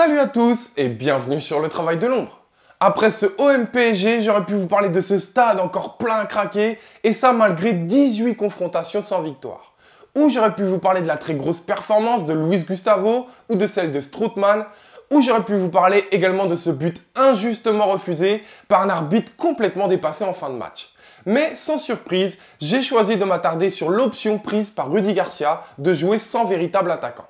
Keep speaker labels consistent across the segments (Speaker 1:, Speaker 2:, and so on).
Speaker 1: Salut à tous et bienvenue sur le travail de l'ombre. Après ce OM PSG, j'aurais pu vous parler de ce stade encore plein à craquer, et ça malgré 18 confrontations sans victoire. Ou j'aurais pu vous parler de la très grosse performance de Luis Gustavo ou de celle de Strootman, ou j'aurais pu vous parler également de ce but injustement refusé par un arbitre complètement dépassé en fin de match. Mais sans surprise, j'ai choisi de m'attarder sur l'option prise par Rudy Garcia de jouer sans véritable attaquant.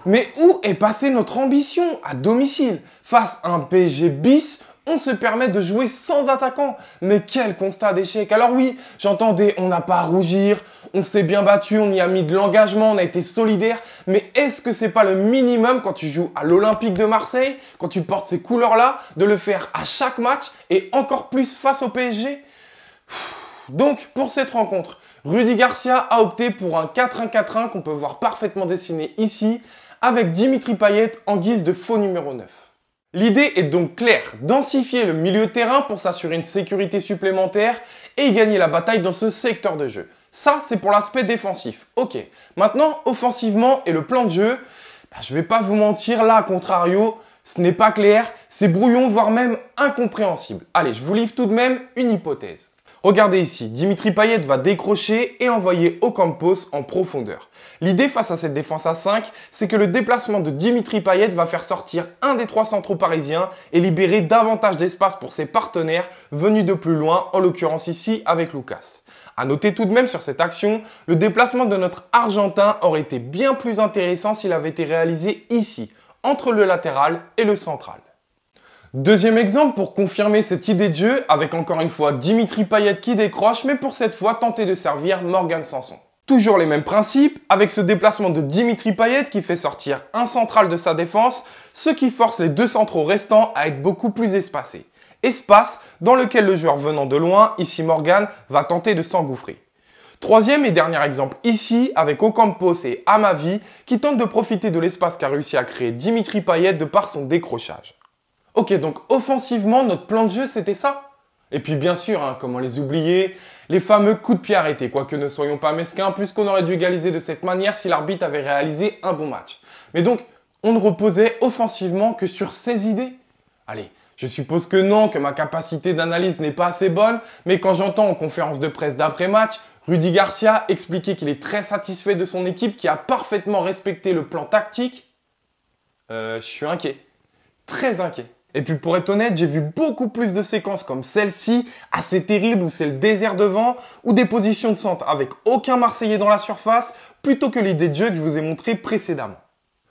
Speaker 1: Mais où est passée notre ambition à domicile? Face à un PSG bis, on se permet de jouer sans attaquant. Mais quel constat d'échec! Alors oui, j'entendais, on n'a pas à rougir, on s'est bien battu, on y a mis de l'engagement, on a été solidaire. Mais est-ce que c'est pas le minimum quand tu joues à l'Olympique de Marseille, quand tu portes ces couleurs-là, de le faire à chaque match et encore plus face au PSG? Donc, pour cette rencontre, Rudy Garcia a opté pour un 4-1-4-1 qu'on peut voir parfaitement dessiné ici, avec Dimitri Payet en guise de faux numéro 9. L'idée est donc claire, densifier le milieu de terrain pour s'assurer une sécurité supplémentaire et gagner la bataille dans ce secteur de jeu. Ça, c'est pour l'aspect défensif. Ok, maintenant, offensivement et le plan de jeu, je vais pas vous mentir, là, à contrario, ce n'est pas clair, c'est brouillon, voire même incompréhensible. Allez, je vous livre tout de même une hypothèse. Regardez ici, Dimitri Payet va décrocher et envoyer Ocampos en profondeur. L'idée face à cette défense à 5, c'est que le déplacement de Dimitri Payet va faire sortir un des trois centraux parisiens et libérer davantage d'espace pour ses partenaires venus de plus loin, en l'occurrence ici avec Lucas. A noter tout de même sur cette action, le déplacement de notre Argentin aurait été bien plus intéressant s'il avait été réalisé ici, entre le latéral et le central. Deuxième exemple pour confirmer cette idée de jeu, avec encore une fois Dimitri Payet qui décroche, mais pour cette fois tenter de servir Morgan Sanson. Toujours les mêmes principes, avec ce déplacement de Dimitri Payet qui fait sortir un central de sa défense, ce qui force les deux centraux restants à être beaucoup plus espacés. Espace dans lequel le joueur venant de loin, ici Morgan, va tenter de s'engouffrer. Troisième et dernier exemple ici, avec Ocampos et Amavi qui tentent de profiter de l'espace qu'a réussi à créer Dimitri Payet de par son décrochage. Ok, donc offensivement, notre plan de jeu, c'était ça. Et puis bien sûr, comment les oublier, les fameux coups de pied arrêtés, quoique ne soyons pas mesquins, puisqu'on aurait dû égaliser de cette manière si l'arbitre avait réalisé un bon match. Mais donc, on ne reposait offensivement que sur ces idées. Allez, je suppose que non, que ma capacité d'analyse n'est pas assez bonne, mais quand j'entends en conférence de presse d'après-match, Rudy Garcia expliquer qu'il est très satisfait de son équipe qui a parfaitement respecté le plan tactique, je suis inquiet, très inquiet. Et puis pour être honnête, j'ai vu beaucoup plus de séquences comme celle-ci, assez terrible, où c'est le désert devant, ou des positions de centre avec aucun Marseillais dans la surface, plutôt que l'idée de jeu que je vous ai montrée précédemment.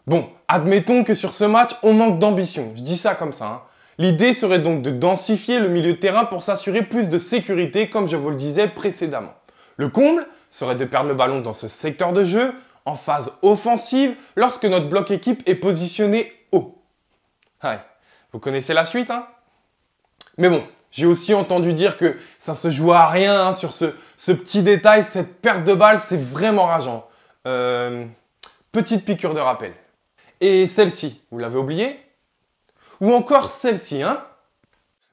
Speaker 1: Bon, admettons que sur ce match, on manque d'ambition, je dis ça comme ça. L'idée serait donc de densifier le milieu de terrain pour s'assurer plus de sécurité, comme je vous le disais précédemment. Le comble serait de perdre le ballon dans ce secteur de jeu, en phase offensive, lorsque notre bloc équipe est positionné haut. Ouais. Vous connaissez la suite, Mais bon, j'ai aussi entendu dire que ça se joue à rien sur ce petit détail, cette perte de balle, c'est vraiment rageant. Petite piqûre de rappel. Et celle-ci, vous l'avez oubliée? Ou encore celle-ci,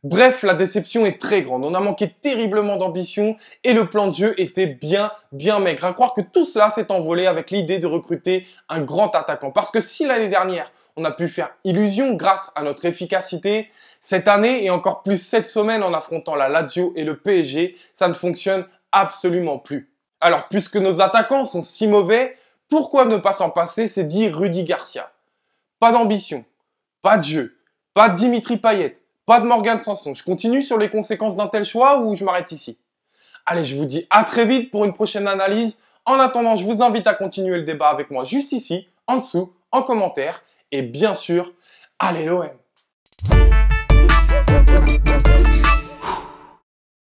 Speaker 1: Bref, la déception est très grande. On a manqué terriblement d'ambition et le plan de jeu était bien maigre. À croire que tout cela s'est envolé avec l'idée de recruter un grand attaquant. Parce que si l'année dernière, on a pu faire illusion grâce à notre efficacité, cette année et encore plus cette semaine en affrontant la Lazio et le PSG, ça ne fonctionne absolument plus. Alors, puisque nos attaquants sont si mauvais, pourquoi ne pas s'en passer, c'est dit Rudy Garcia. Pas d'ambition, pas de jeu, pas de Dimitri Payet. Pas de Morgan Sanson. Je continue sur les conséquences d'un tel choix ou je m'arrête ici? Allez, je vous dis à très vite pour une prochaine analyse. En attendant, je vous invite à continuer le débat avec moi juste ici, en dessous, en commentaire. Et bien sûr, allez l'OM!